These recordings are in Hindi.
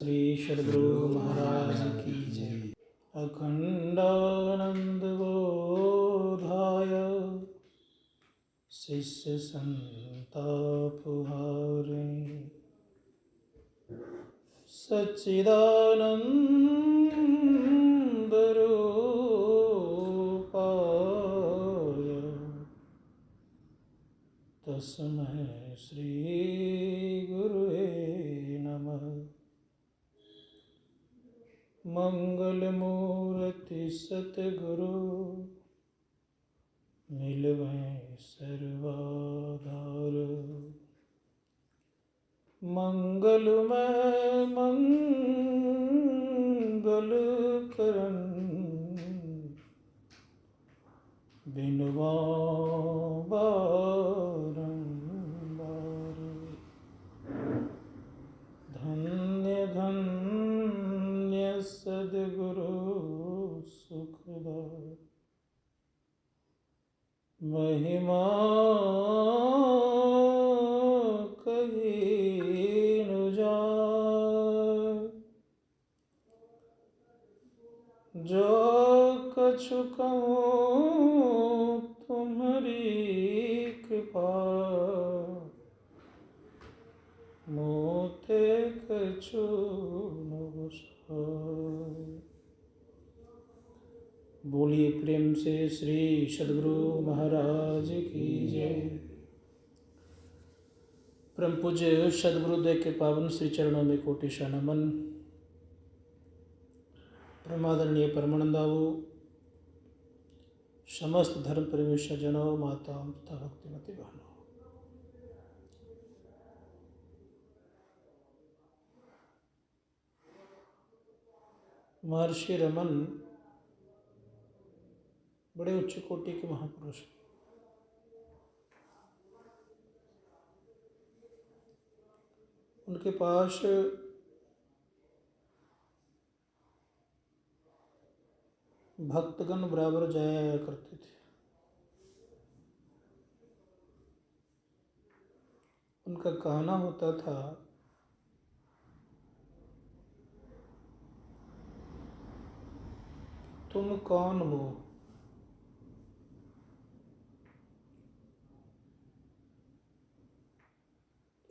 श्री सद्गुरु महाराज की जय। अखंडानंद बोधाय शिष्य संतापहारिणी सच्चिदानंद रूपाय तस्मै श्री गुरुवे नमः। मंगलमूर्ति सतगुरु मिलवै सर्वाधार। मंगलमय मंगल करन बिनवा बारंबार। धन्य धन्य सद्गुरु सुखदाय महिमा कही न जाय। जो कछु कहूँ तुम्हारी कृपा मोते कछु न बसाय। बोलिए प्रेम से श्री सद्गुरु महाराज की जय। परम पूज्य सद्गुरुदेव के पावन श्री चरणों में कोटिशा नमन। परमादरणीय परमानंदावो, समस्त धर्म प्रेमी जनों, माताओं तथा भक्तिमती बहनों, महर्षि रमन बड़े उच्च कोटि के महापुरुष। उनके पास भक्तगण बराबर जाया करते थे। उनका कहना होता था, तुम कौन हो?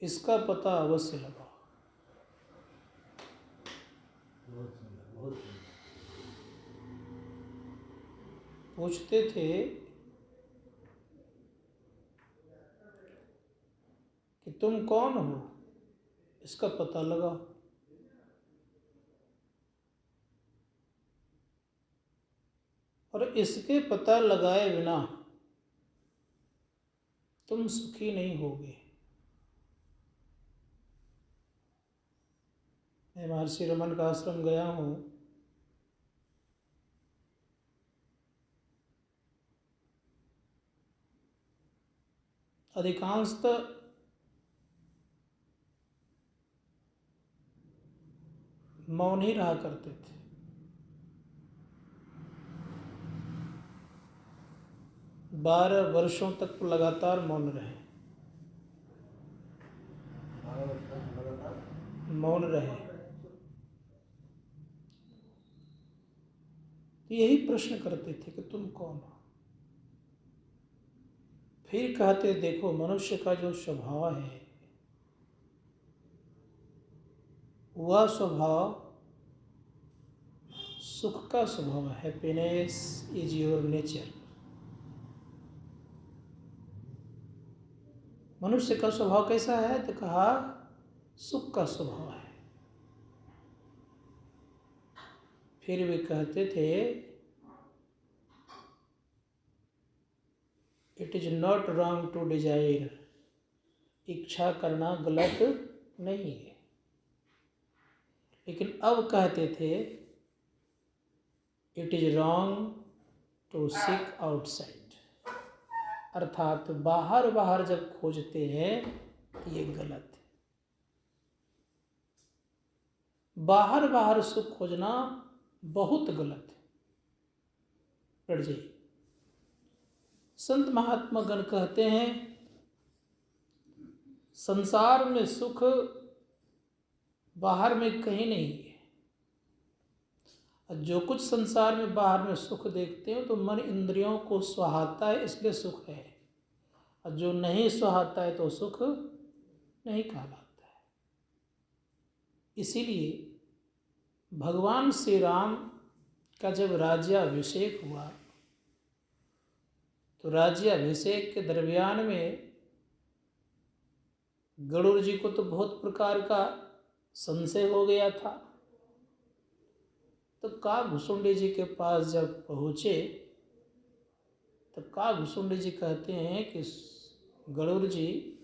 इसका पता अवश्य लगाओ। पूछते थे कि तुम कौन हो, इसका पता लगाओ। और इसके पता लगाए बिना तुम सुखी नहीं होगे। मैं महर्षि रमन का आश्रम गया हूँ। अधिकांशतः मौन ही रहा करते थे। बारह वर्षों तक लगातार मौन रहे। मौन रहे। यही प्रश्न करते थे कि तुम कौन हो। फिर कहते, देखो मनुष्य का जो स्वभाव है वह स्वभाव सुख का स्वभाव है। Happiness is your nature. मनुष्य का स्वभाव कैसा है? तो कहा सुख का स्वभाव है। फिर वे कहते थे, it is not wrong to desire. इच्छा करना गलत नहीं है। लेकिन अब कहते थे, it is wrong to seek outside. अर्थात बाहर बाहर जब खोजते हैं तो ये गलत है। बाहर बाहर सुख खोजना बहुत गलत है। पढ़ जाइए। संत महात्मा गण कहते हैं, संसार में सुख बाहर में कहीं नहीं है। जो कुछ संसार में बाहर में सुख देखते हो तो मन इंद्रियों को सुहाता है, इसलिए सुख है, और जो नहीं सुहाता है तो सुख नहीं कहलाता है। इसीलिए भगवान श्री राम का जब राज्याभिषेक हुआ तो राज्याभिषेक के दरमियान में गरुड़ जी को तो बहुत प्रकार का संशय हो गया था। तो काकभुसुंडी जी के पास जब पहुँचे तो काकभुसुंडी जी कहते हैं कि गरुड़ जी,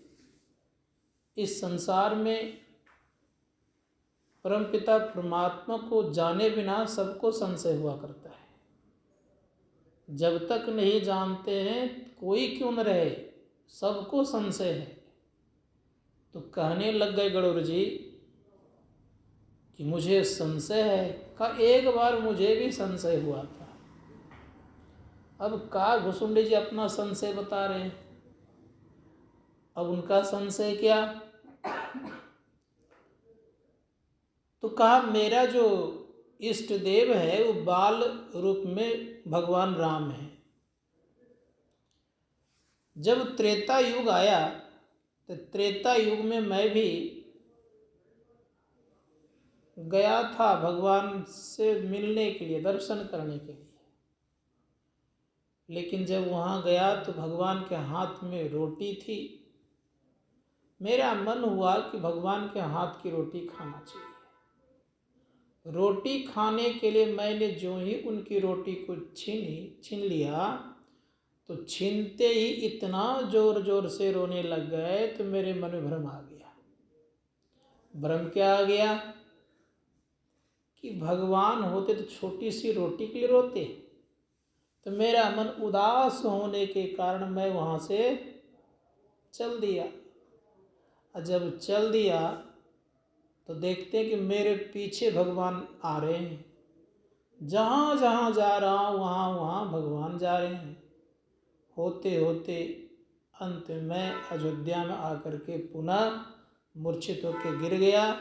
इस संसार में परमपिता परमात्मा को जाने बिना सबको संशय हुआ करता है। जब तक नहीं जानते हैं कोई क्यों न रहे, सबको संशय है। तो कहने लग गए गरुड़ जी कि मुझे संशय है। का एक बार मुझे भी संशय हुआ था। अब काकभुसुंडी जी अपना संशय बता रहे हैं। अब उनका संशय क्या? तो कहा मेरा जो इष्ट देव है वो बाल रूप में भगवान राम है। जब त्रेता युग आया तो त्रेता युग में मैं भी गया था भगवान से मिलने के लिए, दर्शन करने के लिए। लेकिन जब वहाँ गया तो भगवान के हाथ में रोटी थी। मेरा मन हुआ कि भगवान के हाथ की रोटी खाना चाहिए। रोटी खाने के लिए मैंने जो ही उनकी रोटी को छीन लिया तो छीनते ही इतना जोर जोर से रोने लग गए तो मेरे मन में भ्रम आ गया। भ्रम क्या आ गया कि भगवान होते तो छोटी सी रोटी के लिए रोते। तो मेरा मन उदास होने के कारण मैं वहाँ से चल दिया। और जब चल दिया तो देखते हैं कि मेरे पीछे भगवान आ रहे हैं। जहाँ जहाँ जा रहा हूँ वहाँ वहाँ भगवान जा रहे हैं। होते होते अंत में अयोध्या में आकर के पुनः मूर्छित होकर गिर गया।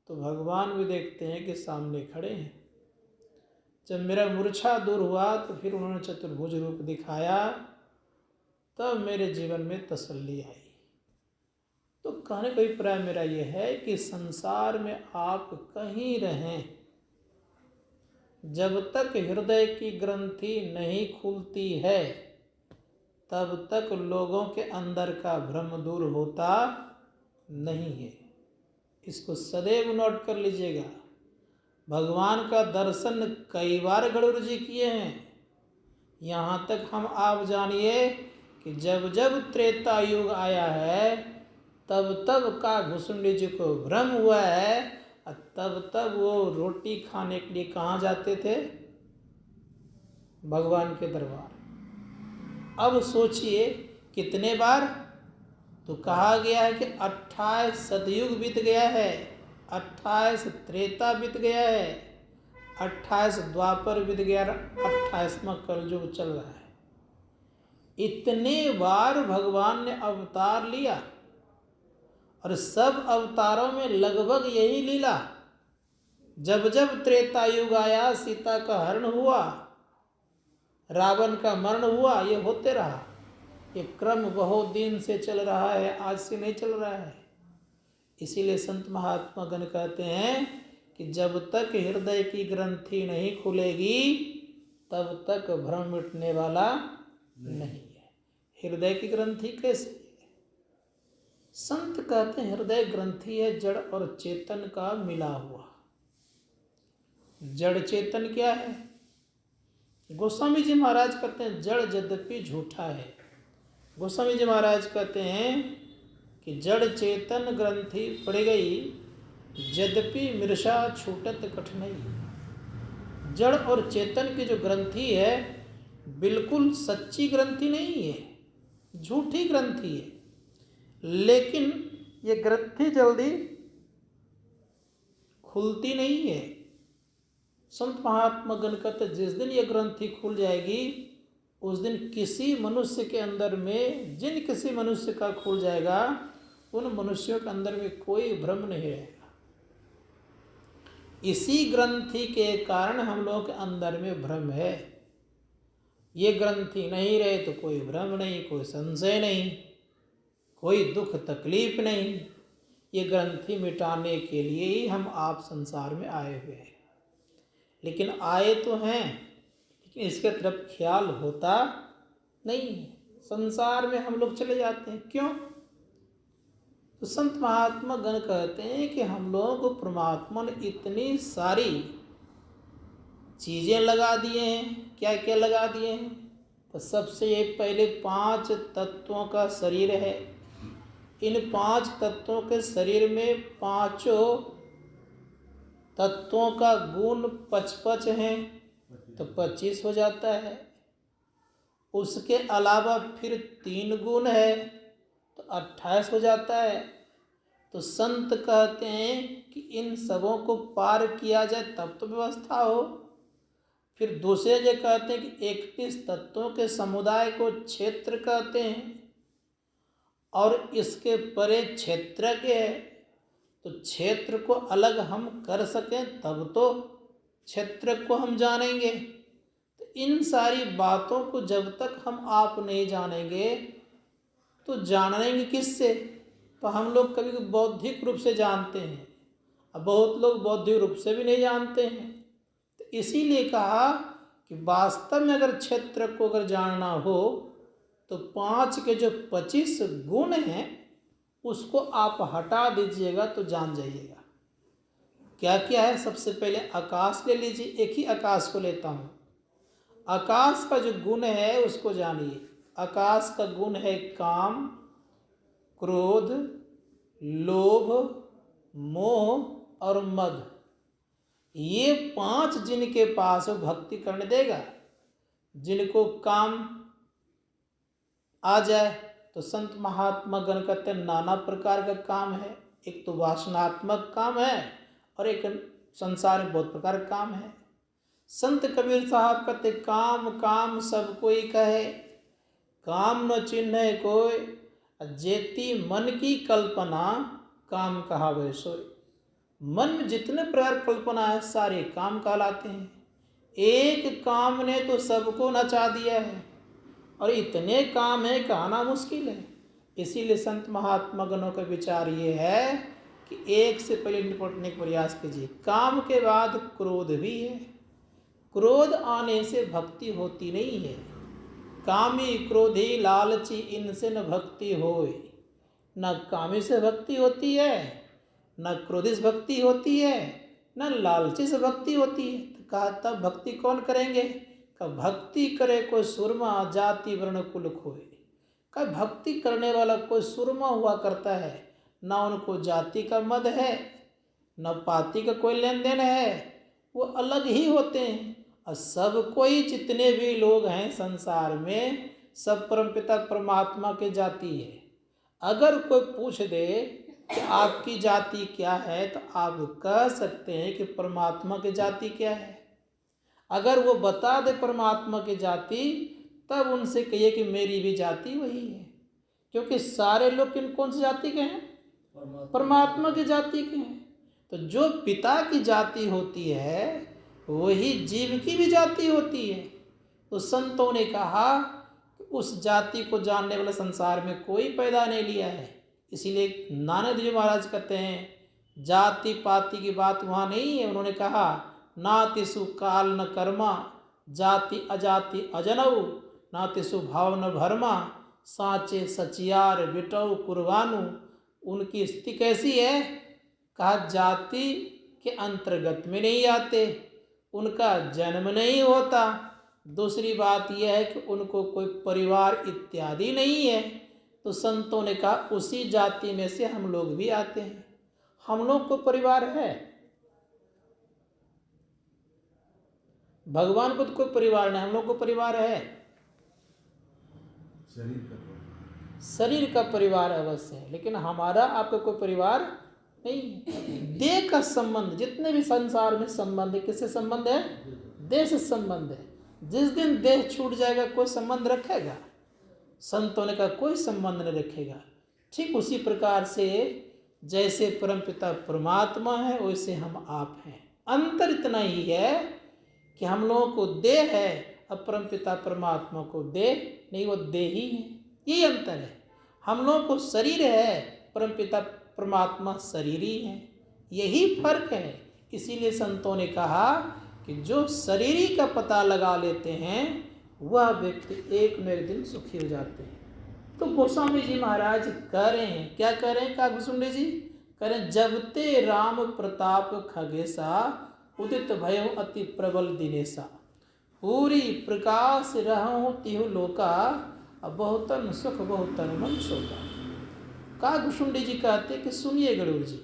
तो भगवान भी देखते हैं कि सामने खड़े हैं। जब मेरा मूर्छा दूर हुआ तो फिर उन्होंने चतुर्भुज रूप दिखाया, तब मेरे जीवन में तसल्ली आई। तो कहने का अभिप्राय मेरा यह है कि संसार में आप कहीं रहें, जब तक हृदय की ग्रंथि नहीं खुलती है तब तक लोगों के अंदर का भ्रम दूर होता नहीं है। इसको सदैव नोट कर लीजिएगा। भगवान का दर्शन कई बार गरुड़ जी किए हैं। यहाँ तक हम आप जानिए कि जब जब त्रेता युग आया है तब तब काकभुसुंडी जी को भ्रम हुआ है, और तब तब वो रोटी खाने के लिए कहाँ जाते थे? भगवान के दरबार। अब सोचिए कितने बार? तो कहा गया है कि 28 सतयुग बीत गया है, 28 त्रेता बीत गया है, 28 द्वापर बीत गया, 28वां कलयुग चल रहा है। इतने बार भगवान ने अवतार लिया और सब अवतारों में लगभग यही लीला। जब जब त्रेता युग आया सीता का हरण हुआ, रावण का मरण हुआ, ये होते रहा। ये क्रम बहुत दिन से चल रहा है, आज से नहीं चल रहा है। इसीलिए संत महात्मा गण कहते हैं कि जब तक हृदय की ग्रंथि नहीं खुलेगी तब तक भ्रम मिटने वाला नहीं है। हृदय की ग्रंथि कैसे? संत कहते हैं हृदय ग्रंथि है जड़ और चेतन का मिला हुआ। जड़ चेतन क्या है? गोस्वामी जी महाराज कहते हैं जड़ यद्यपि झूठा है। गोस्वामी जी महाराज कहते हैं कि जड़ चेतन ग्रंथि पड़ गई, यद्यपि मृषा छूटत कठिनाई। जड़ और चेतन की जो ग्रंथि है बिल्कुल सच्ची ग्रंथि नहीं है, झूठी ग्रंथि है। लेकिन ये ग्रंथि जल्दी खुलती नहीं है। संत महात्मा गण कहते जिस दिन ये ग्रंथि खुल जाएगी उस दिन किसी मनुष्य के अंदर में, जिन किसी मनुष्य का खुल जाएगा उन मनुष्यों के अंदर में कोई भ्रम नहीं रहेगा। इसी ग्रंथि के कारण हम लोग के अंदर में भ्रम है। ये ग्रंथि नहीं रहे तो कोई भ्रम नहीं, कोई संशय नहीं, कोई दुख तकलीफ नहीं। ये ग्रंथि मिटाने के लिए ही हम आप संसार में आए हुए हैं। लेकिन आए तो हैं, लेकिन इसके तरफ ख्याल होता नहीं है। संसार में हम लोग चले जाते हैं। क्यों? तो संत महात्मा गण कहते हैं कि हम लोगों को परमात्मा ने इतनी सारी चीज़ें लगा दिए हैं। क्या क्या लगा दिए हैं? तो सबसे ये पहले 5 तत्वों का शरीर है। इन 5 तत्वों के शरीर में 5 तत्वों का गुण 55 है, तो 25 हो जाता है। उसके अलावा फिर 3 गुण है, तो 28 हो जाता है। तो संत कहते हैं कि इन सबों को पार किया जाए तब तो व्यवस्था हो। फिर दूसरे जो कहते हैं कि 31 तत्वों के समुदाय को क्षेत्र कहते हैं, और इसके परे क्षेत्र के है। तो क्षेत्र को अलग हम कर सकें तब तो क्षेत्र को हम जानेंगे। तो इन सारी बातों को जब तक हम आप नहीं जानेंगे तो जानेंगे किससे? तो हम लोग कभी बौद्धिक रूप से जानते हैं, अब बहुत लोग बौद्धिक रूप से भी नहीं जानते हैं। तो इसीलिए कहा कि वास्तव में अगर क्षेत्र को अगर जानना हो तो 5 के जो 25 गुण हैं उसको आप हटा दीजिएगा तो जान जाइएगा। क्या क्या है? सबसे पहले आकाश ले लीजिए। एक ही आकाश को लेता हूँ। आकाश का जो गुण है उसको जानिए। आकाश का गुण है काम, क्रोध, लोभ, मोह और मद। ये 5 जिनके पास भक्ति करने देगा, जिनको काम आ जाए तो संत महात्मा गण कहते हैं नाना प्रकार का काम है। एक तो वासनात्मक काम है और एक संसार में बहुत प्रकार का काम है। संत कबीर साहब कहते काम काम सब कोई कहे, काम न चिन्ह कोई, जेती मन की कल्पना काम कहावे सोई। मन में जितने प्रकार कल्पना है सारे काम कहलाते हैं। एक काम ने तो सबको नचा दिया है, और इतने काम है कहना मुश्किल है। इसीलिए संत महात्मा गणों का विचार ये है कि एक से पहले निपटने का प्रयास कीजिए। काम के बाद क्रोध भी है। क्रोध आने से भक्ति होती नहीं है। कामी क्रोधी लालची इनसे न भक्ति होए। न कामी से भक्ति होती है, न क्रोधी से भक्ति होती है, न लालची से भक्ति होती है। तो कहा तब भक्ति कौन करेंगे? का भक्ति करे कोई सुरमा जाति वर्ण कुल खोए। का भक्ति करने वाला कोई सुरमा हुआ करता है, ना उनको जाति का मद है, न पाति का कोई लेन देन है, वो अलग ही होते हैं। और सब कोई जितने भी लोग हैं संसार में सब परमपिता परमात्मा के जाति है। अगर कोई पूछ दे कि आपकी जाति क्या है तो आप कह सकते हैं कि परमात्मा की जाति क्या है। अगर वो बता दे परमात्मा की जाति तब उनसे कहिए कि मेरी भी जाति वही है। क्योंकि सारे लोग कौन सी जाति के हैं? परमात्मा की जाति के हैं। तो जो पिता की जाति होती है वही जीव की भी जाति होती है। तो संतों ने कहा कि उस जाति को जानने वाला संसार में कोई पैदा नहीं लिया है। इसीलिए नानक जी महाराज कहते हैं जाति पाति की बात वहाँ नहीं है। उन्होंने कहा नातिसु काल न कर्मा, जाति अजाति अजनऊ, नातिसु भाव न भरमा, साचे सचियार बिटऊ कुर्बानु। उनकी स्थिति कैसी है? कहा जाति के अंतर्गत में नहीं आते, उनका जन्म नहीं होता। दूसरी बात यह है कि उनको कोई परिवार इत्यादि नहीं है। तो संतों ने कहा उसी जाति में से हम लोग भी आते हैं। हम लोग को परिवार है, भगवान को तो कोई परिवार नहीं, हम लोग को परिवार है। शरीर का परिवार अवश्य है, लेकिन हमारा आपका कोई परिवार नहीं। देह का संबंध, जितने भी संसार में संबंध है, किससे संबंध है? देह से संबंध है। जिस दिन देह छूट जाएगा कोई संबंध रखेगा? संतों ने कहा कोई संबंध नहीं रखेगा। ठीक उसी प्रकार से जैसे परमपिता परमात्मा है वैसे हम आप हैं। अंतर इतना ही है कि हम लोगों को देह है, अपरम पिता परमात्मा को देह नहीं, वो देह ही है, यही अंतर है। हम लोगों को शरीर है, परम पिता परमात्मा शरीर ही है, यही फर्क है। इसीलिए संतों ने कहा कि जो शरीरी का पता लगा लेते हैं वह व्यक्ति एक न एक दिन सुखी हो जाते हैं। तो गोस्वामी जी महाराज कह रहे हैं, क्या कह रहे हैं कागभूषुंडी जी? कह रहे हैं, जब ते राम प्रताप खगेसा उदित भयो अति प्रबल दिनेसा, पूरी प्रकाश रहूं तिहु लोका, बहुतन सुख बहुतन मन शोका। कागभूषुंडी जी कहते कि सुनिए गरुड़ जी,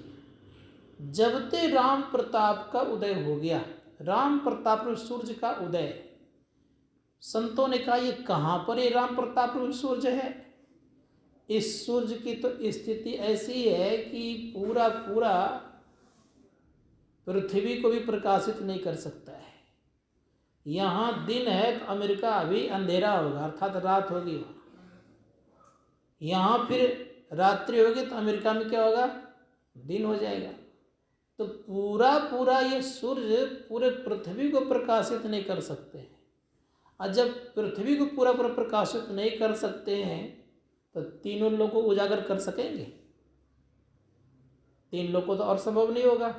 जब ते राम प्रताप का उदय हो गया, राम प्रताप रूप सूर्य का उदय, संतों ने कहा ये कहाँ पर ये राम प्रताप रूप सूर्य है? इस सूर्य की तो स्थिति ऐसी है कि पूरा पूरा पृथ्वी को भी प्रकाशित नहीं कर सकता है। यहाँ दिन है तो अमेरिका अभी अंधेरा होगा, अर्थात रात होगी। यहाँ फिर रात्रि होगी तो अमेरिका में क्या होगा? दिन हो जाएगा। तो पूरा पूरा ये सूर्य पूरे पृथ्वी को प्रकाशित नहीं कर सकते हैं। और जब पृथ्वी को पूरा पूरा प्रकाशित नहीं कर सकते हैं तो तीनों लोगों को उजागर कर सकेंगे? तीन लोगों को तो और संभव नहीं होगा।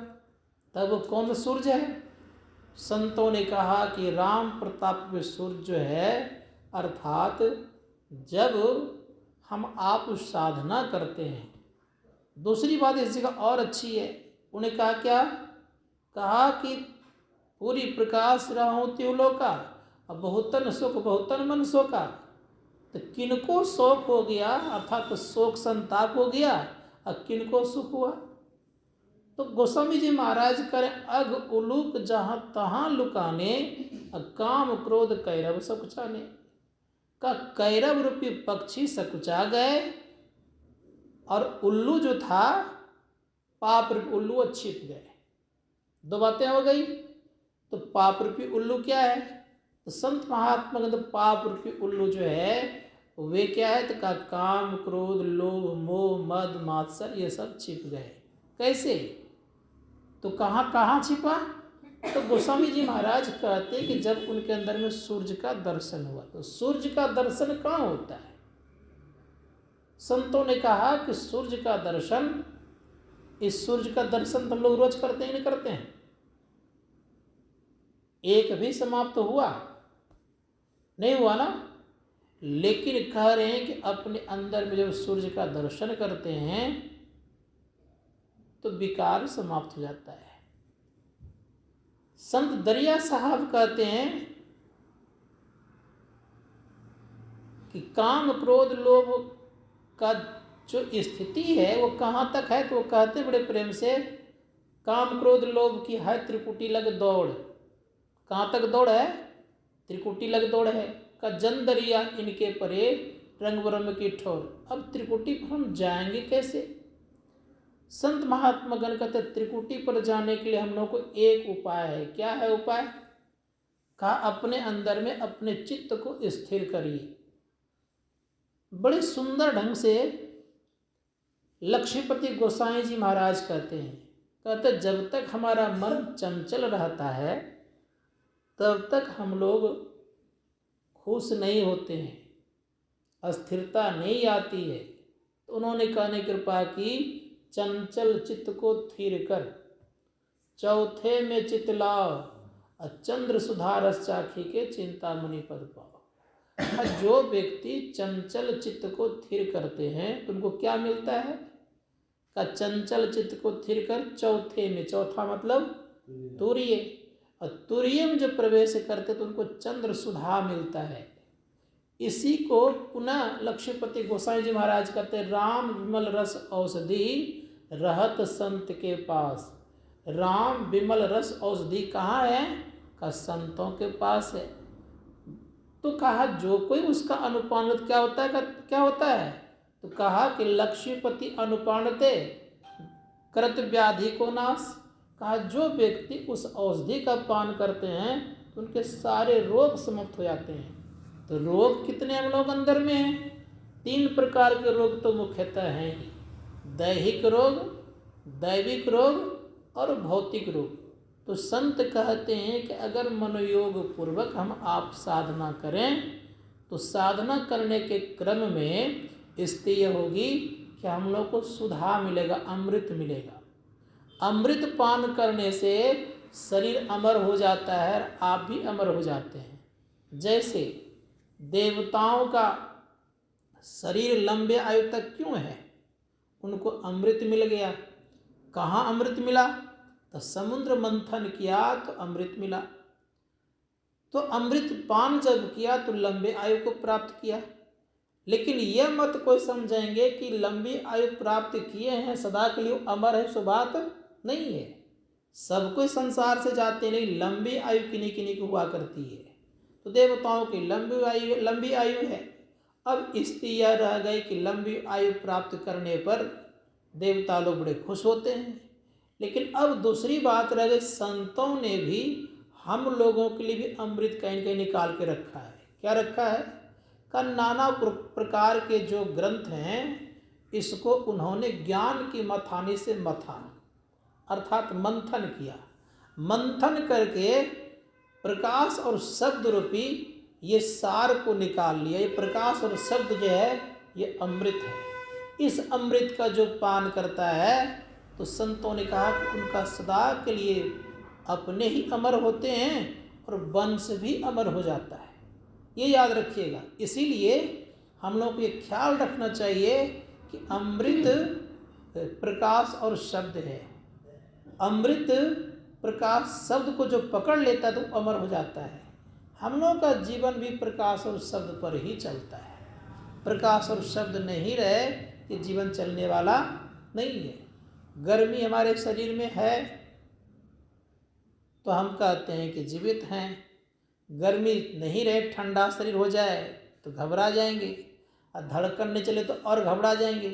तब वो कौन सा सूर्य है? संतों ने कहा कि राम प्रताप सूर्य जो है, अर्थात जब हम आप साधना करते हैं। दूसरी बात इस जगह और अच्छी है, उन्हें कहा क्या? कहा कि पूरी प्रकाश रहूं त्यो लोका, अब बहुतन सुख बहुतन मन शोका। तो किनको शोक हो गया, अर्थात शोक संताप हो गया, और किनको सुख हुआ? तो गोस्वामी जी महाराज करें, अग उलूक जहाँ तहाँ लुकाने, काम क्रोध कैरव सकुचाने। का कैरव रूपी पक्षी सकुचा गए और उल्लू जो था पाप रूपी उल्लू छिप गए। दो बातें हो गई। तो पाप रूपी उल्लू क्या है? तो संत महात्मा के तो पाप रूपी उल्लू जो है वे क्या है? तो का काम क्रोध लोभ मोह मद मात्सर ये सब छिप गए। कैसे? तो कहाँ कहाँ छिपा? तो गोस्वामी जी महाराज कहते कि जब उनके अंदर में सूर्य का दर्शन हुआ। तो सूर्य का दर्शन कहाँ होता है? संतों ने कहा कि सूर्य का दर्शन, इस सूर्य का दर्शन हम लोग रोज करते हैं नहीं करते हैं? एक भी समाप्त हुआ नहीं हुआ ना? लेकिन कह रहे हैं कि अपने अंदर में जब सूर्य का दर्शन करते हैं तो विकार समाप्त हो जाता है। संत दरिया साहब कहते हैं कि काम क्रोध लोभ का जो स्थिति है वो कहाँ तक है? तो वो कहते बड़े प्रेम से, काम क्रोध लोभ की है त्रिकुटी लग दौड़। कहाँ तक दौड़ है? त्रिकुटी लग दौड़ है। का जन दरिया इनके परे रंग ब्रह्म की ठोर। अब त्रिकुटी पर हम जाएंगे कैसे? संत महात्मा गण कहते त्रिकुटी पर जाने के लिए हम लोग को एक उपाय है। क्या है उपाय? कहा अपने अंदर में अपने चित्त को स्थिर करिए। बड़े सुंदर ढंग से लक्ष्मीपति गोसाई जी महाराज कहते हैं, कहते जब तक हमारा मन चंचल रहता है तब तक हम लोग खुश नहीं होते हैं, अस्थिरता नहीं आती है। तो उन्होंने कहने कृपा की, चंचल चित्त को थिर कर चौथे में चित लाओ, चंद्र सुधा रस चाखी के चिंतामणि पद पाओ। जो व्यक्ति चंचल चित्त को थिर करते हैं तो उनको क्या मिलता है? का चंचल चित्त को थिर कर चौथे में, चौथा मतलब तुरीय, और तुरीय में जब प्रवेश करते तो उनको चंद्र सुधा मिलता है। इसी को पुनः लक्ष्मीपति गोसाई जी महाराज कहते हैं, राम विमल रस औषधि रहत संत के पास। राम विमल रस औषधि कहाँ है? का संतों के पास है। तो कहा जो कोई उसका अनुपानत क्या होता है? क्या होता है? तो कहा कि लक्ष्मीपति अनुपानते कृत व्याधि को नाश। कहा जो व्यक्ति उस औषधि का पान करते हैं तो उनके सारे रोग समाप्त हो जाते हैं। तो रोग कितने हम लोग अंदर में हैं? 3 प्रकार के रोग तो मुख्यतः हैं ही, दैहिक रोग, दैविक रोग और भौतिक रोग। तो संत कहते हैं कि अगर मनोयोग पूर्वक हम आप साधना करें तो साधना करने के क्रम में स्थिति यह होगी कि हम लोग को सुधा मिलेगा, अमृत मिलेगा। अमृत पान करने से शरीर अमर हो जाता है और आप भी अमर हो जाते हैं। जैसे देवताओं का शरीर लंबे आयु तक क्यों है? उनको अमृत मिल गया। कहाँ अमृत मिला? तो समुद्र मंथन किया तो अमृत मिला। तो अमृत पान जब किया तो लंबे आयु को प्राप्त किया। लेकिन यह मत कोई समझेंगे कि लंबी आयु प्राप्त किए हैं सदा के लिए अमर है, सो बात नहीं है। सब कोई संसार से जाते नहीं, लंबी आयु किन्हीं किन्हीं की हुआ करती है। तो देवताओं की लंबी आयु है। अब स्थिति यह रह गई कि लंबी आयु प्राप्त करने पर देवता लोग बड़े खुश होते हैं। लेकिन अब दूसरी बात रह गई, संतों ने भी हम लोगों के लिए भी अमृत कहीं कहीं निकाल के रखा है। क्या रखा है? का नाना प्रकार के जो ग्रंथ हैं इसको उन्होंने ज्ञान की मथानी से मथा, अर्थात मंथन किया। मंथन करके प्रकाश और शब्द रूपी ये सार को निकाल लिया। ये प्रकाश और शब्द जो है ये अमृत है। इस अमृत का जो पान करता है तो संतों ने कहा कि उनका सदा के लिए अपने ही अमर होते हैं और वंश भी अमर हो जाता है। ये याद रखिएगा। इसीलिए हम लोग को ये ख्याल रखना चाहिए कि अमृत प्रकाश और शब्द है। अमृत प्रकाश शब्द को जो पकड़ लेता है तो अमर हो जाता है। हम लोग का जीवन भी प्रकाश और शब्द पर ही चलता है। प्रकाश और शब्द नहीं रहे ये जीवन चलने वाला नहीं है। गर्मी हमारे शरीर में है तो हम कहते हैं कि जीवित हैं। गर्मी नहीं रहे, ठंडा शरीर हो जाए तो घबरा जाएंगे, और धड़कन नहीं चले तो और घबरा जाएंगे।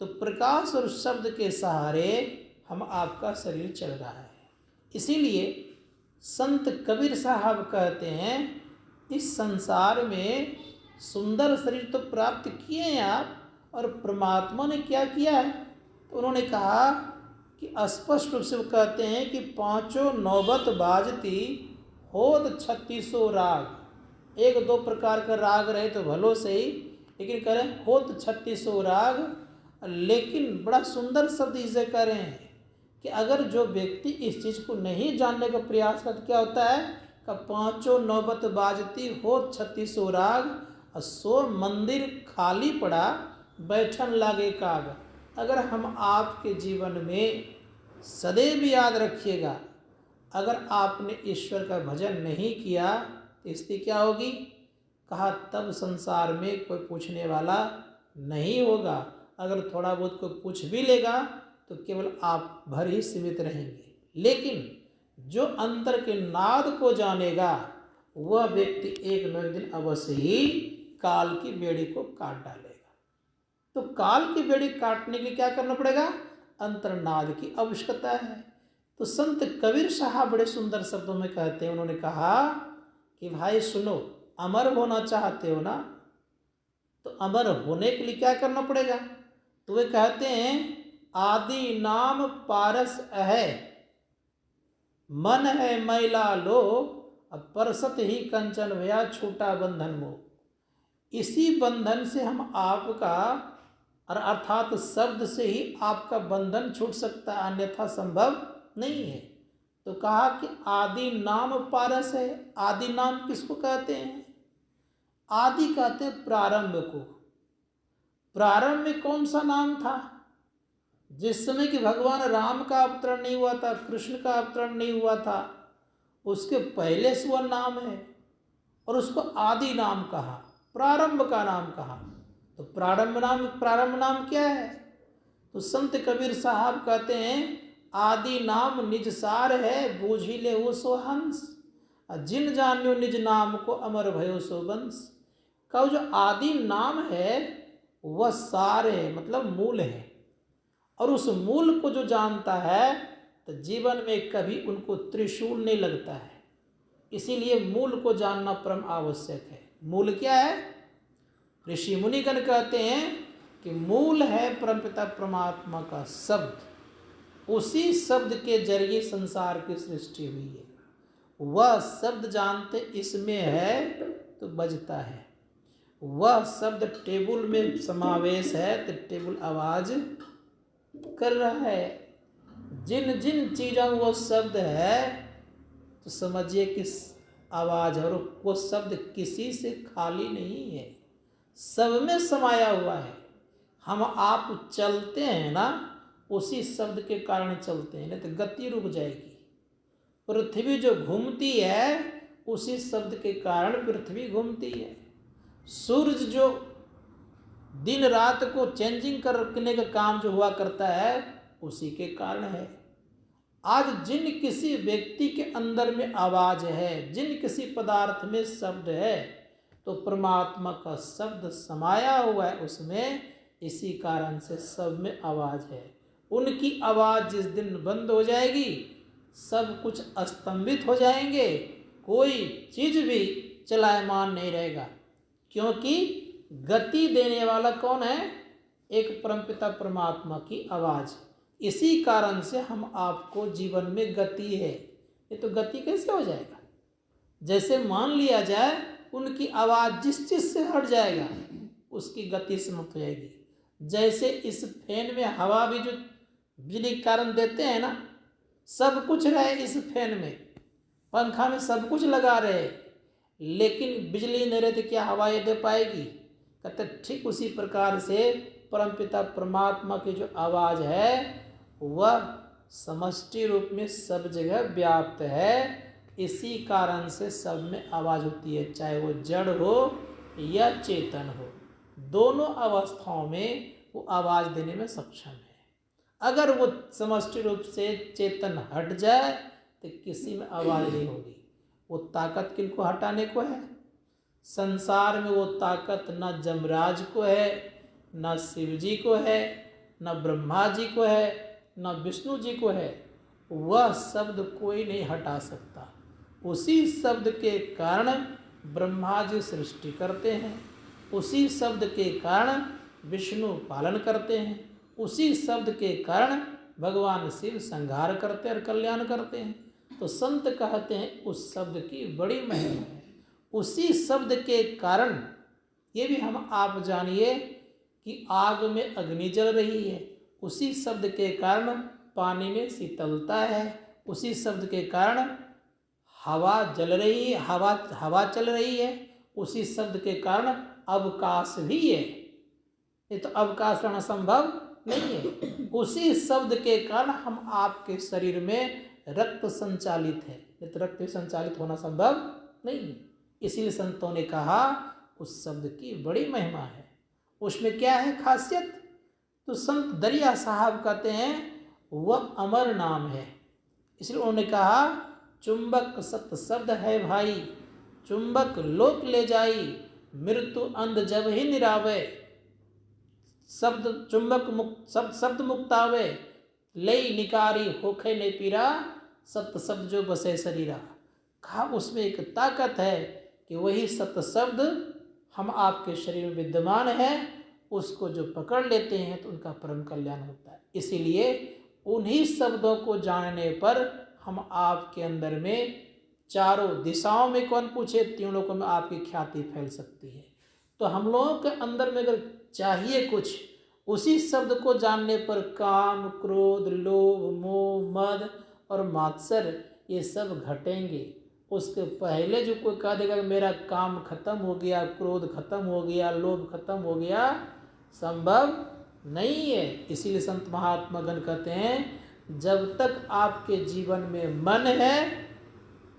तो प्रकाश और शब्द के सहारे हम आपका शरीर चल रहा है। इसीलिए संत कबीर साहब कहते हैं इस संसार में सुंदर शरीर तो प्राप्त किए हैं आप, और परमात्मा ने क्या किया है? तो उन्होंने कहा कि स्पष्ट रूप से वो कहते हैं कि पांचों नौबत बाजती होत 3600 राग। एक दो प्रकार का राग रहे तो भलो से ही, लेकिन कह रहे हैं होत 3600 राग। लेकिन बड़ा सुंदर शब्द इसे कह रहे हैं कि अगर जो व्यक्ति इस चीज़ को नहीं जानने का प्रयास करता क्या होता है कि पांचों नौबत बाजती होत 3600 राग, सो मंदिर खाली पड़ा बैठन लागे काग। अगर हम आपके जीवन में सदैव याद रखिएगा, अगर आपने ईश्वर का भजन नहीं किया तो स्थिति क्या होगी? कहा तब संसार में कोई पूछने वाला नहीं होगा। अगर थोड़ा बहुत कोई पूछ भी लेगा तो केवल आप भर ही सीमित रहेंगे। लेकिन जो अंतर के नाद को जानेगा वह व्यक्ति एक न एक दिन अवश्य ही काल की बेड़ी को काट डालेगा। तो काल की बेड़ी काटने के लिए क्या करना पड़ेगा? अंतर्नाद की आवश्यकता है। तो संत कबीर साहब बड़े सुंदर शब्दों में कहते हैं, उन्होंने कहा कि भाई सुनो, अमर होना चाहते हो ना, तो अमर होने के लिए क्या करना पड़ेगा? तो वे कहते हैं आदि नाम पारस है, मन है मैला लो, अब परसत ही कंचन भया छूटा बंधन मोह। इसी बंधन से हम आपका, और अर्थात शब्द से ही आपका बंधन छूट सकता है, अन्यथा संभव नहीं है। तो कहा कि आदि नाम पारस है। आदि नाम किसको कहते हैं? आदि कहते हैं प्रारंभ को। प्रारंभ में कौन सा नाम था? जिस समय कि भगवान राम का अवतरण नहीं हुआ था, कृष्ण का अवतरण नहीं हुआ था, उसके पहले से वह नाम है और उसको आदि नाम कहा, प्रारंभ का नाम कहा। तो प्रारंभ नाम क्या है? तो संत कबीर साहब कहते हैं आदि नाम निज सार है, बूझी ले वो सो हंस, जिन जान्यो निज नाम को अमर भयो सो वंश। का जो आदि नाम है वह सार है, मतलब मूल है, और उस मूल को जो जानता है तो जीवन में कभी उनको त्रिशूल नहीं लगता है। इसीलिए मूल को जानना परम आवश्यक है। मूल क्या है? ऋषि मुनिगण कहते हैं कि मूल है परमपिता परमात्मा का शब्द। उसी शब्द के जरिए संसार की सृष्टि हुई है। वह शब्द जानते इसमें है तो बजता है, वह शब्द टेबल में समावेश है तो टेबल आवाज कर रहा है। जिन जिन चीज़ों में वो शब्द है तो समझिए कि आवाज है, और वो शब्द किसी से खाली नहीं है, सब में समाया हुआ है। हम आप चलते हैं ना, उसी शब्द के कारण चलते हैं, नहीं तो गति रुक जाएगी। पृथ्वी जो घूमती है उसी शब्द के कारण पृथ्वी घूमती है। सूरज जो दिन रात को चेंजिंग करने का काम जो हुआ करता है उसी के कारण है। आज जिन किसी व्यक्ति के अंदर में आवाज है, जिन किसी पदार्थ में शब्द है, तो परमात्मा का शब्द समाया हुआ है उसमें, इसी कारण से सब में आवाज है। उनकी आवाज जिस दिन बंद हो जाएगी सब कुछ अस्तंभित हो जाएंगे, कोई चीज भी चलायमान नहीं रहेगा। क्योंकि गति देने वाला कौन है? एक परमपिता परमात्मा की आवाज। इसी कारण से हम आपको जीवन में गति है। ये तो गति कैसे हो जाएगा? जैसे मान लिया जाए उनकी आवाज जिस चीज से हट जाएगा उसकी गति समाप्त हो जाएगी। जैसे इस फैन में हवा भी जो बिजली के कारण देते हैं ना, सब कुछ रहे इस फैन में, पंखा में सब कुछ लगा रहे, लेकिन बिजली नहीं रहे तो क्या हवा ये दे पाएगी? कहते ठीक उसी प्रकार से परमपिता परमात्मा की जो आवाज है वह समष्टि रूप में सब जगह व्याप्त है। इसी कारण से सब में आवाज होती है, चाहे वो जड़ हो या चेतन हो, दोनों अवस्थाओं में वो आवाज देने में सक्षम है। अगर वो समष्टि रूप से चेतन हट जाए तो किसी में आवाज नहीं होगी। वो ताकत किनको हटाने को है? संसार में वो ताकत न जमराज को है, न शिव जी को है, न ब्रह्मा जी को है, न विष्णु जी को है। वह शब्द कोई नहीं हटा सकता। उसी शब्द के कारण ब्रह्मा जी सृष्टि करते हैं, उसी शब्द के कारण विष्णु पालन करते हैं, उसी शब्द के कारण भगवान शिव संहार करते और कल्याण करते हैं। तो संत कहते हैं उस शब्द की बड़ी महिमा है। उसी शब्द के कारण ये भी हम आप जानिए कि आग में अग्नि जल रही है, उसी शब्द के कारण पानी में शीतलता है, उसी शब्द के कारण हवा जल रही है, हवा चल रही है, उसी शब्द के कारण अवकाश भी है। ये तो अवकाश रहना संभव नहीं है। उसी शब्द के कारण हम आपके शरीर में रक्त संचालित है, नहीं तो रक्त संचालित होना संभव नहीं है। इसीलिए संतों ने कहा उस शब्द की बड़ी महिमा है। उसमें क्या है खासियत? तो संत दरिया साहब कहते हैं वह अमर नाम है। इसलिए उन्होंने कहा चुंबक सत शब्द है भाई, चुंबक लोक ले जाई, मृत्यु अंध जब ही निरावे, शब्द चुंबक मुक्त शब्द मुक्त आवे, लई निकारी होखे ने पीरा, सत्य शब्द जो बसे शरीरा। कहा उसमें एक ताकत है कि वही सत्य शब्द हम आपके शरीर में विद्यमान है, उसको जो पकड़ लेते हैं तो उनका परम कल्याण होता है। इसीलिए उन्हीं शब्दों को जानने पर हम आपके अंदर में चारों दिशाओं में, कौन पूछे, तीनों लोगों में आपकी ख्याति फैल सकती है। तो हम लोगों के अंदर में अगर चाहिए कुछ, उसी शब्द को जानने पर काम, क्रोध, लोभ, मोह, मद और मात्सर ये सब घटेंगे। उसके पहले जो कोई कह देगा कि मेरा काम खत्म हो गया, क्रोध खत्म हो गया, लोभ खत्म हो गया, संभव नहीं है। इसीलिए संत महात्मा गण कहते हैं जब तक आपके जीवन में मन है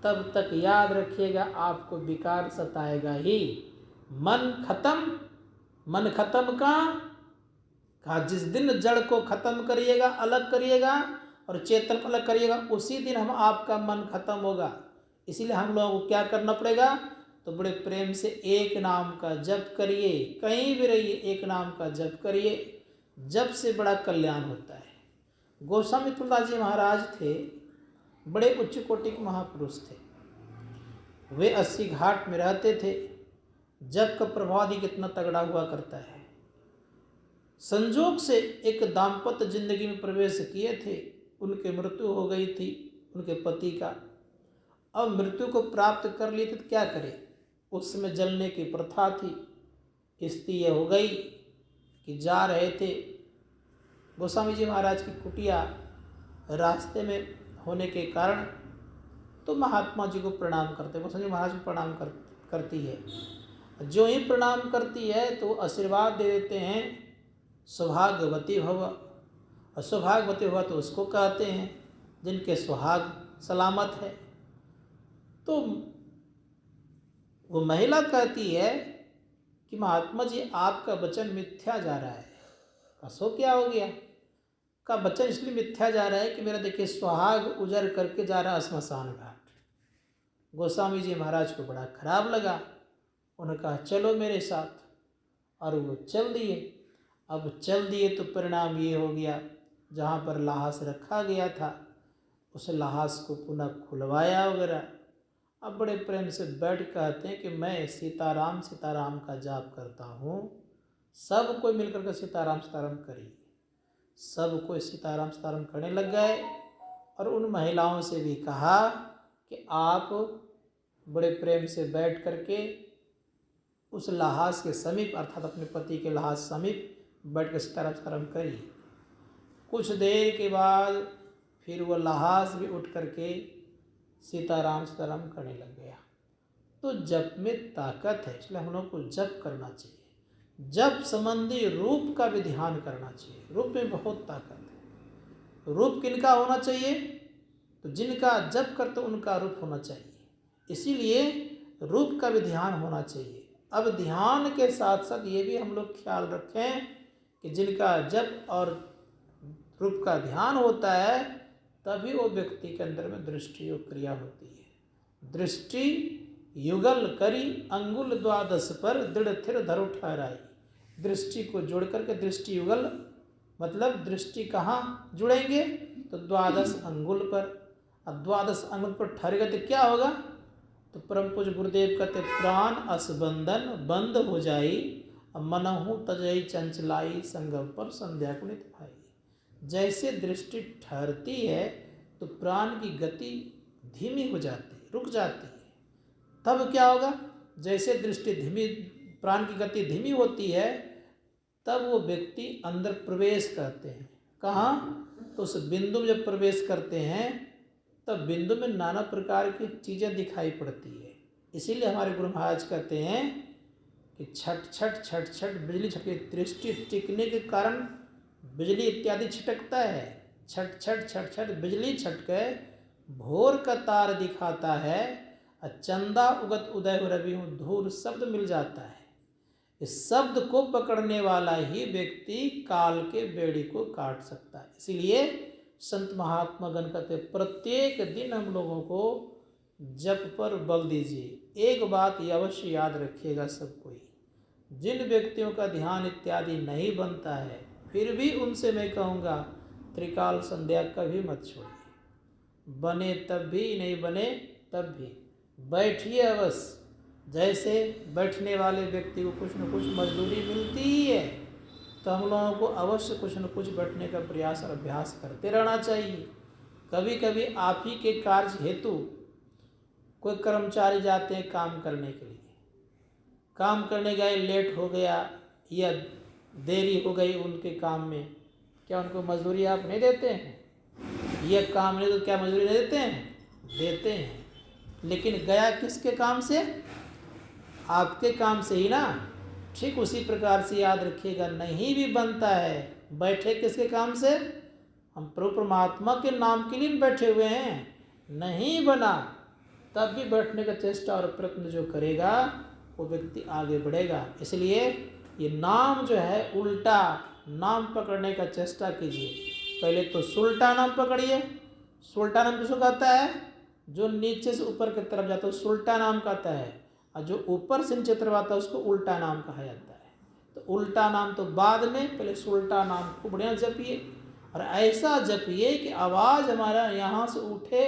तब तक याद रखिएगा आपको विकार सताएगा ही। मन खत्म कहा जिस दिन जड़ को खत्म करिएगा, अलग करिएगा और चेतन को अलग करिएगा, उसी दिन हम आपका मन खत्म होगा। इसीलिए हम लोगों को क्या करना पड़ेगा? तो बड़े प्रेम से एक नाम का जप करिए, कहीं भी रहिए एक नाम का जप करिए, जप से बड़ा कल्याण होता है। गोस्वामी तुलसीदास जी महाराज थे, बड़े उच्च कोटि के महापुरुष थे। वे 80 घाट में रहते थे। जप का प्रभाव भी कितना तगड़ा हुआ करता है। संजोग से एक दाम्पत्य जिंदगी में प्रवेश किए थे। उनकी मृत्यु हो गई थी उनके पति का। अब मृत्यु को प्राप्त कर लिए थे तो क्या करें, उस समय जलने की प्रथा थी। स्थिति यह हो गई कि जा रहे थे, गोस्वामी जी महाराज की कुटिया रास्ते में होने के कारण तो महात्मा जी को प्रणाम करते, गोस्वामी जी महाराज को प्रणाम करती है। जो ही प्रणाम करती है तो आशीर्वाद दे देते हैं, सौभाग्यवती भव। और सौभाग्यवती भव तो उसको कहते हैं जिनके सुहाग सलामत है। तो वो महिला कहती है कि महात्मा जी आपका वचन मिथ्या जा रहा है। कसो क्या हो गया, का वचन इसलिए मिथ्या जा रहा है कि मेरा देखिए सुहाग उजर करके जा रहा श्मशान घाट। गोस्वामी जी महाराज को बड़ा खराब लगा, उन्होंने कहा चलो मेरे साथ, और वो चल दिए। अब चल दिए तो परिणाम ये हो गया, जहाँ पर लाश रखा गया था उस लाश को पुनः खुलवाया वगैरह। अब बड़े प्रेम से बैठ कहते हैं कि मैं सीताराम सीताराम का जाप करता हूँ, सब कोई मिलकर के सीताराम सीताराम करिए। सब कोई सीताराम सीताराम करने लग गए। और उन महिलाओं से भी कहा कि आप बड़े प्रेम से बैठ करके उस लाश के समीप, अर्थात अपने पति के लाश समीप बैठ कर सीताराम सीताराम करिए। कुछ देर के बाद फिर वो लाश भी उठ करके सीताराम सीताराम करने लग गया। तो जप में ताकत है, इसलिए हम लोग को जप करना चाहिए। जप संबंधी रूप का भी ध्यान करना चाहिए, रूप में बहुत ताकत है। रूप किनका होना चाहिए, तो जिनका जप करते उनका रूप होना चाहिए, इसीलिए रूप का भी ध्यान होना चाहिए। अब ध्यान के साथ साथ ये भी हम लोग ख्याल रखें कि जिनका जप और रूप का ध्यान होता है तभी वो व्यक्ति के अंदर में दृष्टि योग क्रिया होती है। दृष्टि युगल करी अंगुल द्वादश पर दृढ़ थिर धरु ठहराई। दृष्टि को जोड़ करके दृष्टि युगल मतलब दृष्टि कहाँ जुड़ेंगे, तो द्वादश अंगुल पर। अब द्वादश अंगुल पर ठहर गए तो क्या होगा, तो परम पूज्य गुरुदेव कहते प्राण असबंधन बंद हो जाई, मनहु तजई चंचलाई संगम पर संध्या को नित भाई। जैसे दृष्टि ठहरती है तो प्राण की गति धीमी हो जाती है, रुक जाती है। तब क्या होगा, जैसे दृष्टि धीमी, प्राण की गति धीमी होती है, तब वो व्यक्ति अंदर प्रवेश करते हैं। कहाँ, तो उस बिंदु में जब प्रवेश करते हैं तब बिंदु में नाना प्रकार की चीज़ें दिखाई पड़ती है। इसीलिए हमारे गुरु महाराज कहते हैं कि छट छट छट छट बिजली छटके, दृष्टि टिकने के कारण बिजली इत्यादि छिटकता है। छट छट छट छट बिजली छटके भोर का तार दिखाता है, चंदा उगत उदय हो रवि हूँ धूर शब्द मिल जाता है। इस शब्द को पकड़ने वाला ही व्यक्ति काल के बेड़ी को काट सकता है। इसीलिए संत महात्मा गण कहते प्रत्येक दिन हम लोगों को जप पर बल दीजिए। एक बात ये अवश्य याद रखिएगा सब कोई, जिन व्यक्तियों का ध्यान इत्यादि नहीं बनता है फिर भी उनसे मैं कहूँगा त्रिकाल संध्या कभी मत छोड़िए। बने तब भी, नहीं बने तब भी बैठिए अवश्य। जैसे बैठने वाले व्यक्ति को कुछ न कुछ मजदूरी मिलती ही है, तो हम लोगों को अवश्य कुछ न कुछ बैठने का प्रयास और अभ्यास करते रहना चाहिए। कभी कभी आप ही के कार्य हेतु कोई कर्मचारी जाते हैं काम करने के लिए, काम करने गए लेट हो गया या देरी हो गई उनके काम में, क्या उनको मजदूरी आप नहीं देते हैं? ये काम नहीं तो क्या मजदूरी नहीं देते हैं? देते हैं। लेकिन गया किसके काम से? आपके काम से ही ना। ठीक उसी प्रकार से याद रखिएगा, नहीं भी बनता है, बैठे किसके काम से? हम प्रभु परमात्मा के नाम के लिए बैठे हुए हैं। नहीं बना तब भी बैठने का चेष्टा और प्रयत्न जो करेगा वो व्यक्ति आगे बढ़ेगा। इसलिए ये नाम जो है उल्टा नाम पकड़ने का चेष्टा कीजिए। पहले तो सुल्टा नाम पकड़िए। सुल्टा नाम किसको कहता है? जो नीचे से ऊपर की तरफ जाता है सुल्टा नाम कहता है, और जो ऊपर से नीचे तरफ आता है उसको उल्टा नाम कहा जाता है। तो उल्टा नाम तो बाद में, पहले सुल्टा नाम खूब बढ़िया जपिए, और ऐसा जपिए कि आवाज़ हमारा यहाँ से उठे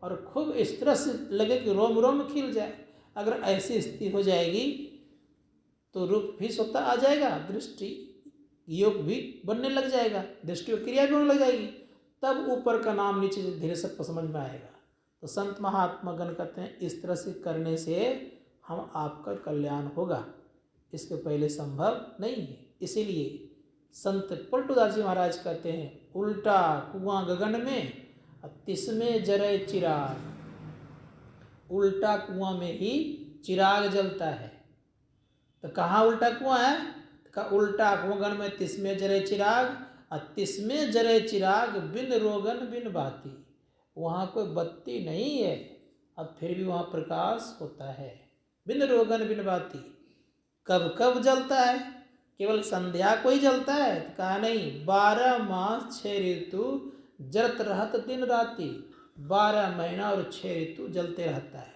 और खूब इस तरह से लगे कि रोम रोम खिल जाए। अगर ऐसी स्थिति हो जाएगी तो रूप भी स्वतः आ जाएगा, दृष्टि योग भी बनने लग जाएगा, दृष्टि और क्रिया भी होने लग जाएगी। तब ऊपर का नाम नीचे धीरे सबको समझ में आएगा। तो संत महात्मा गण कहते हैं इस तरह से करने से हम आपका कल्याण होगा, इसके पहले संभव नहीं है। इसीलिए संत पलटूदास जी महाराज कहते हैं उल्टा कुआं गगन में तिसमें जरे चिराग। उल्टा कुआं में ही चिराग जलता है। तो कहाँ उल्टा कुआं है? का उल्टा कुआं गगन में तिसमें जरे चिराग, और तिसमें जरे चिराग बिन रोगन बिन बाती। वहाँ कोई बत्ती नहीं है, अब फिर भी वहाँ प्रकाश होता है। बिन रोगन बिन बाती। कब कब जलता है? केवल संध्या को ही जलता है? तो कहा नहीं, 12 मास 6 ऋतु जलत रहत दिन राति। 12 महीना और 6 ऋतु जलते रहता है।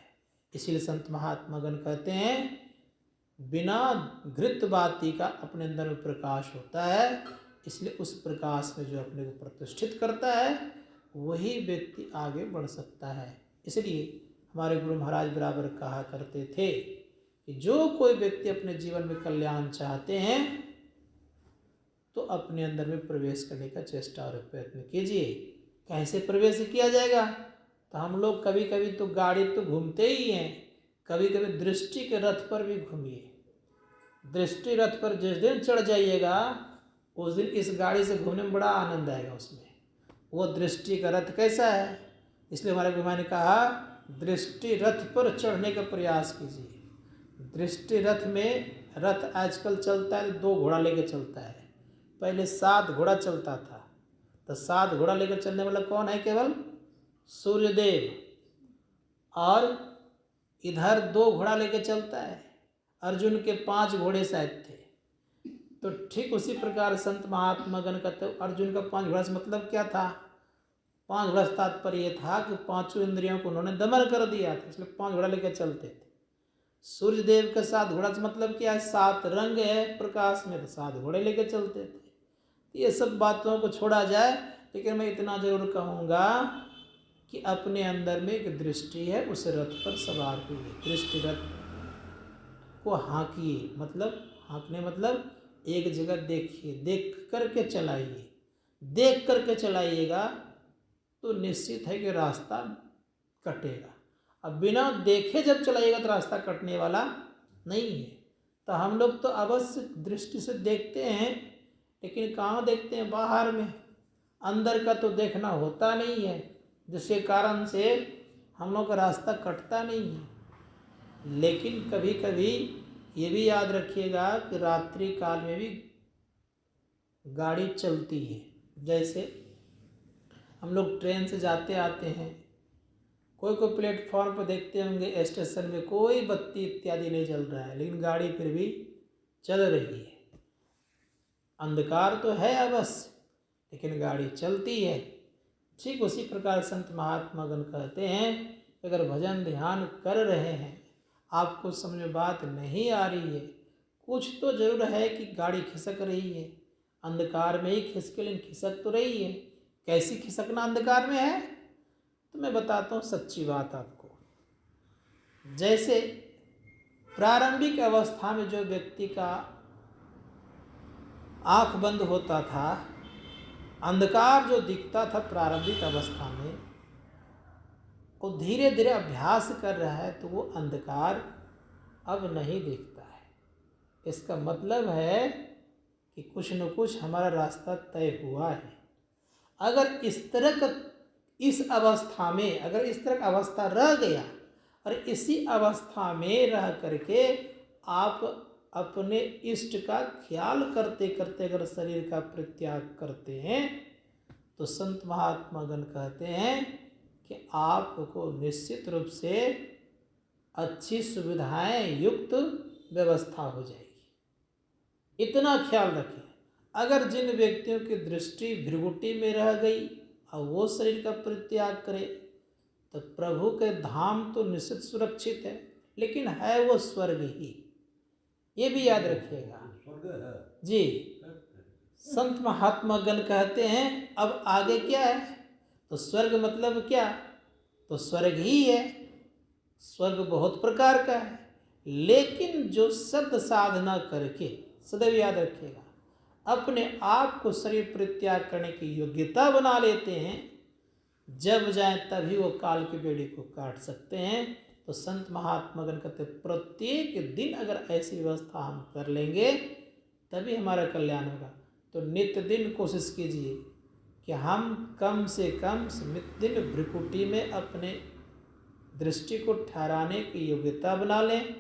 इसीलिए संत महात्मा गण कहते हैं बिना घृत बाती का अपने अंदर में प्रकाश होता है। इसलिए उस प्रकाश में जो अपने को प्रतिष्ठित करता है वही व्यक्ति आगे बढ़ सकता है। इसलिए हमारे गुरु महाराज बराबर कहा करते थे कि जो कोई व्यक्ति अपने जीवन में कल्याण चाहते हैं तो अपने अंदर में प्रवेश करने का चेष्टा और प्रयत्न कीजिए। कैसे प्रवेश किया जाएगा? तो हम लोग कभी कभी तो गाड़ी तो घूमते ही हैं, कभी कभी दृष्टि के रथ पर भी घूमिए। दृष्टि रथ पर जिस दिन चढ़ जाइएगा उस दिन इस गाड़ी से घूमने में बड़ा आनंद आएगा। उसमें वो दृष्टि का रथ कैसा है? इसलिए हमारे गुरु ने कहा दृष्टि रथ पर चढ़ने का प्रयास कीजिए। दृष्टि रथ में, रथ आजकल चलता है 2 घोड़ा लेकर चलता है, पहले 7 घोड़ा चलता था। तो 7 घोड़ा लेकर चलने वाला कौन है? केवल सूर्यदेव। और इधर 2 घोड़ा लेकर चलता है, अर्जुन के 5 घोड़े शायद थे। तो ठीक उसी प्रकार संत महात्मा गण कहते अर्जुन का 5 घोड़ा से मतलब क्या था? 5 घोड़ा से तात्पर्य ये था कि 5 इंद्रियों को उन्होंने दमन कर दिया था, इसलिए 5 घोड़ा लेकर चलते थे। सूर्यदेव के 7 घोड़ा से मतलब क्या है? 7 रंग है प्रकाश में, तो 7 घोड़े लेकर चलते थे। ये सब बातों को छोड़ा जाए, लेकिन मैं इतना जरूर कहूँगा कि अपने अंदर में एक दृष्टि है, उस रथ पर सवार हुई। दृष्टि रथ को हाँकिए, मतलब हाँकने मतलब एक जगह देखिए, देख करके चलाइए। देख करके चलाइएगा तो निश्चित है कि रास्ता कटेगा। अब बिना देखे जब चलाइएगा तो रास्ता कटने वाला नहीं है। तो हम लोग तो अवश्य दृष्टि से देखते हैं, लेकिन कहाँ देखते हैं? बाहर में। अंदर का तो देखना होता नहीं है, जिसके कारण से हम लोग का रास्ता कटता नहीं है। लेकिन कभी कभी ये भी याद रखिएगा कि रात्रि काल में भी गाड़ी चलती है। जैसे हम लोग ट्रेन से जाते आते हैं, कोई कोई प्लेटफॉर्म पर देखते होंगे स्टेशन में कोई बत्ती इत्यादि नहीं जल रहा है, लेकिन गाड़ी फिर भी चल रही है। अंधकार तो है अवश्य, लेकिन गाड़ी चलती है। ठीक उसी प्रकार संत महात्मा गण कहते हैं अगर भजन ध्यान कर रहे हैं, आपको समझ में बात नहीं आ रही है, कुछ तो जरूर है कि गाड़ी खिसक रही है, अंधकार में ही खिसके, लेकिन खिसक तो रही है। कैसी खिसकना अंधकार में है? तो मैं बताता हूँ सच्ची बात आपको। जैसे प्रारंभिक अवस्था में जो व्यक्ति का आँख बंद होता था, अंधकार जो दिखता था प्रारंभिक अवस्था में, वो धीरे धीरे अभ्यास कर रहा है तो वो अंधकार अब नहीं दिखता है। इसका मतलब है कि कुछ न कुछ हमारा रास्ता तय हुआ है। अगर इस तरह का इस अवस्था में, अगर इस तरह का अवस्था रह गया और इसी अवस्था में रह करके आप अपने इष्ट का ख्याल करते करते अगर शरीर का परित्याग करते हैं तो संत महात्मा गण कहते हैं कि आपको निश्चित रूप से अच्छी सुविधाएं युक्त व्यवस्था हो जाएगी। इतना ख्याल रखें। अगर जिन व्यक्तियों की दृष्टि भृगुटी में रह गई और वो शरीर का परित्याग करे तो प्रभु के धाम तो निश्चित सुरक्षित है, लेकिन है वो स्वर्ग ही, ये भी याद रखिएगा जी। संत महात्मा गण कहते हैं अब आगे क्या है? तो स्वर्ग मतलब क्या? तो स्वर्ग ही है। स्वर्ग बहुत प्रकार का है, लेकिन जो सद साधना करके, सदैव याद रखिएगा, अपने आप को शरीर परित्याग करने की योग्यता बना लेते हैं, जब जाए तभी वो काल की बेड़ी को काट सकते हैं। तो संत महात्मागण कहते प्रत्येक दिन अगर ऐसी व्यवस्था हम कर लेंगे तभी हमारा कल्याण होगा। तो नित्य दिन कोशिश कीजिए कि हम कम से कम नित्य दिन भ्रिकुटी में अपने दृष्टि को ठहराने की योग्यता बना लें,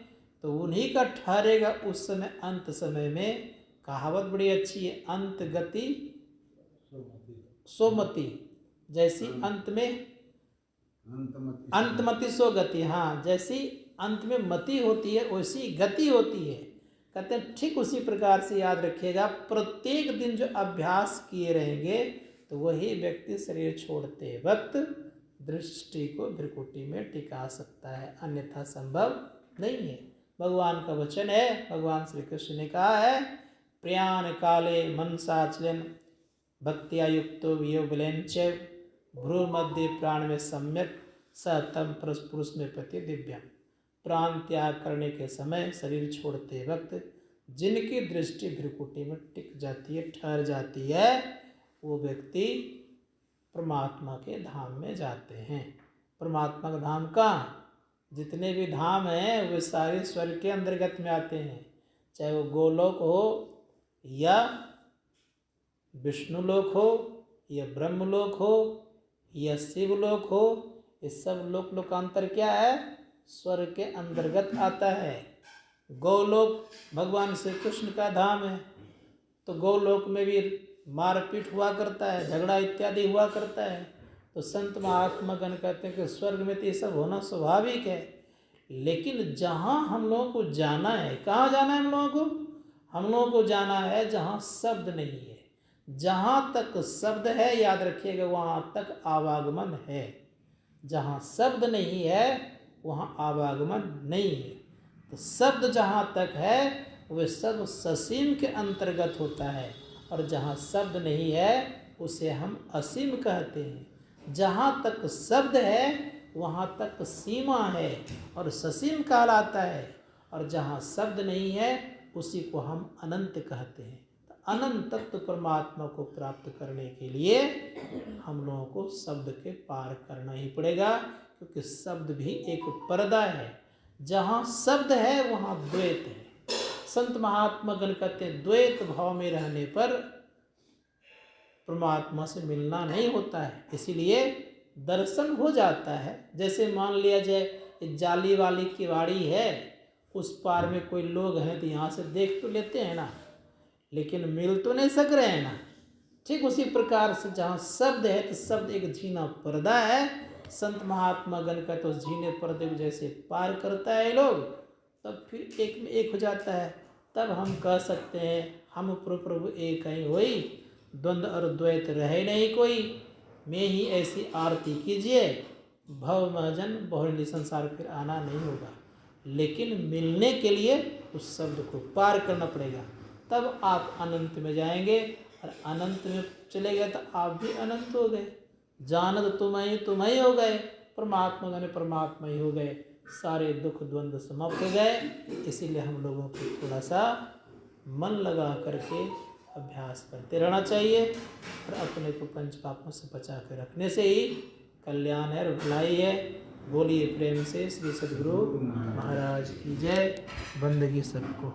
तो उन्हीं का ठहरेगा उस समय। अंत समय में कहावत बड़ी अच्छी है, अंत गति सोमति, जैसी अंत में अंतमति सो गति। हाँ, जैसी अंत में मति होती है वैसी गति होती है। कहते हैं ठीक उसी प्रकार से याद रखिएगा, प्रत्येक दिन जो अभ्यास किए रहेंगे तो वही व्यक्ति शरीर छोड़ते वक्त दृष्टि को भ्रिकुटी में टिका सकता है, अन्यथा संभव नहीं है। भगवान का वचन है, भगवान श्री कृष्ण ने कहा है, प्रयाण काले मनसाचलन भक्तिया युक्तो वियोगलेन च भ्रू मध्य प्राण में सम्यक सतम पुरुष में प्रति दिव्यम। प्राण त्याग करने के समय, शरीर छोड़ते वक्त जिनकी दृष्टि भ्रिकुटी में टिक जाती है, ठहर जाती है, वो व्यक्ति परमात्मा के धाम में जाते हैं। परमात्मा का धाम कहाँ? जितने भी धाम हैं वे सारे स्वर्ग के अंतर्गत में आते हैं, चाहे वो गोलोक हो या विष्णुलोक हो या ब्रह्मलोक हो या शिवलोक हो। ये सब लोकांतर क्या है? स्वर्ग के अंतर्गत आता है। गोलोक भगवान श्री कृष्ण का धाम है, तो गोलोक में भी मारपीट हुआ करता है, झगड़ा इत्यादि हुआ करता है। तो संत महात्मागण कहते हैं कि स्वर्ग में तो ये सब होना स्वाभाविक है, लेकिन जहाँ हम लोगों को जाना है, कहाँ जाना है हम लोगों को? हम लोगों को जाना है जहाँ शब्द नहीं है। जहाँ तक शब्द है, याद रखिएगा, वहाँ तक आवागमन है। जहाँ शब्द नहीं है वहाँ आवागमन नहीं है। तो शब्द जहाँ तक है वह सब ससीम के अंतर्गत होता है, और जहाँ शब्द नहीं है उसे हम असीम कहते हैं। जहाँ तक शब्द है वहाँ तक सीमा है और ससीम कहलाता है, और जहाँ शब्द नहीं है उसी को हम अनंत कहते हैं। तो अनंत तत्व परमात्मा को प्राप्त करने के लिए हम लोगों को शब्द के पार करना ही पड़ेगा, क्योंकि शब्द भी एक पर्दा है। जहाँ शब्द है वहाँ द्वैत है। संत महात्मा गण कहते हैं द्वैत भाव में रहने पर परमात्मा से मिलना नहीं होता है, इसीलिए दर्शन हो जाता है। जैसे मान लिया जाए जाली वाली किवाड़ी है, उस पार में कोई लोग हैं तो यहाँ से देख तो लेते हैं ना, लेकिन मिल तो नहीं सक रहे हैं ना। ठीक उसी प्रकार से जहाँ शब्द है तो शब्द एक झीना पर्दा है। संत महात्मा गण का तो झीने पर्दे को जैसे पार करता है लोग, तब फिर एक में एक हो जाता है। तब हम कह सकते हैं हम प्रभु एक ही होई, द्वंद्व और द्वैत रहे नहीं कोई। मैं ही ऐसी आरती कीजिए, भव महजन बहुरंगी संसार फिर आना नहीं होगा। लेकिन मिलने के लिए उस शब्द को पार करना पड़ेगा, तब आप अनंत में जाएंगे। और अनंत में चले गए तो आप भी अनंत हो गए। जानत तुम ही हो गए, परमात्मा ने परमात्मा ही हो गए। सारे दुख द्वंद्व समाप्त हो गए। इसीलिए हम लोगों को थोड़ा सा मन लगा करके अभ्यास करते रहना चाहिए, और अपने को पंच पापों से बचा के रखने से ही कल्याण है और भलाई है। बोलिए प्रेम से श्री सद्गुरु महाराज की जय। बंदगी सबको।